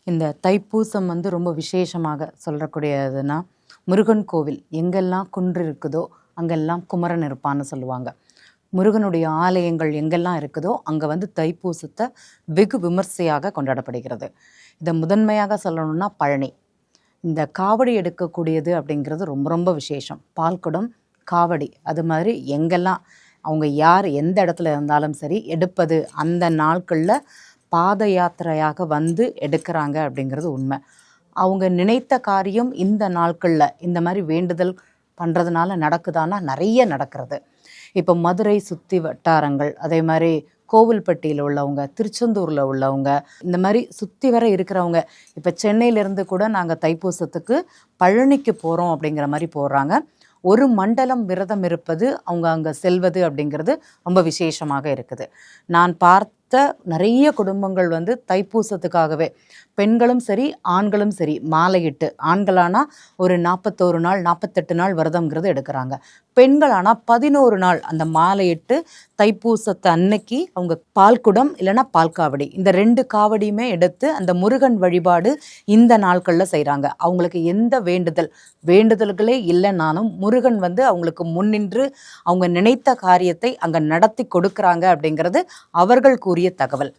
இந்த தைப்பூசம் ரொம்ப விசேஷமாக சொல்லக்கூடியதுன்னா, முருகன் கோவில் எங்கெல்லாம் குன்று இருக்குதோ அங்கெல்லாம் குமரன் இருப்பான்னு சொல்லுவாங்க. முருகனுடைய ஆலயங்கள் எங்கெல்லாம் இருக்குதோ அங்கே தைப்பூசத்தை வெகு விமர்சையாக கொண்டாடப்படுகிறது. இதை முதன்மையாக சொல்லணும்னா பழனி. இந்த காவடி எடுக்கக்கூடியது அப்படிங்கிறது ரொம்ப ரொம்ப விசேஷம். பால்குடம், காவடி, அது மாதிரி எங்கெல்லாம் அவங்க யார் எந்த இடத்துல இருந்தாலும் சரி எடுப்பது அந்த நாட்களில் பாத யாத்திரையாக எடுக்கிறாங்க அப்படிங்கிறது உண்மை. அவங்க நினைத்த காரியம் இந்த நாட்களில் இந்த மாதிரி வேண்டுதல் பண்ணுறதுனால நடக்குதானா நிறைய நடக்கிறது. இப்போ மதுரை சுற்றி வட்டாரங்கள், அதே மாதிரி கோவில்பட்டியில் உள்ளவங்க, திருச்செந்தூரில் உள்ளவங்க, இந்த மாதிரி சுற்றி வர இருக்கிறவங்க, இப்போ சென்னையிலேருந்து கூட நாங்கள் தைப்பூசத்துக்கு பழனிக்கு போகிறோம் அப்படிங்கிற மாதிரி போடுறாங்க. ஒரு மண்டலம் விரதம் இருப்பது, அவங்க அங்கே செல்வது அப்படிங்கிறது ரொம்ப விசேஷமாக இருக்குது. நான் பார்த்த நிறைய குடும்பங்கள் தைப்பூசத்துக்காகவே பெண்களும் சரி ஆண்களும் சரி மாலையிட்டு, ஆண்களானா ஒரு 41 நாள் 48 நாள் விரதம்ங்கிறது எடுக்கிறாங்க. பெண்களானா 11 நாள் அந்த மாலையிட்டு தைப்பூசத்தை அன்னைக்கு அவங்க பால்குடம் இல்லைன்னா பால்காவடி, இந்த 2 காவடியுமே எடுத்து அந்த முருகன் வழிபாடு இந்த நாட்களில் செய்கிறாங்க. அவங்களுக்கு எந்த வேண்டுதல்களே இல்லைனாலும் முருகன் அவங்களுக்கு முன்னின்று அவங்க நினைத்த காரியத்தை அங்கே நடத்தி கொடுக்குறாங்க அப்படிங்கிறது அவர்கள் கூறிய தகவல்.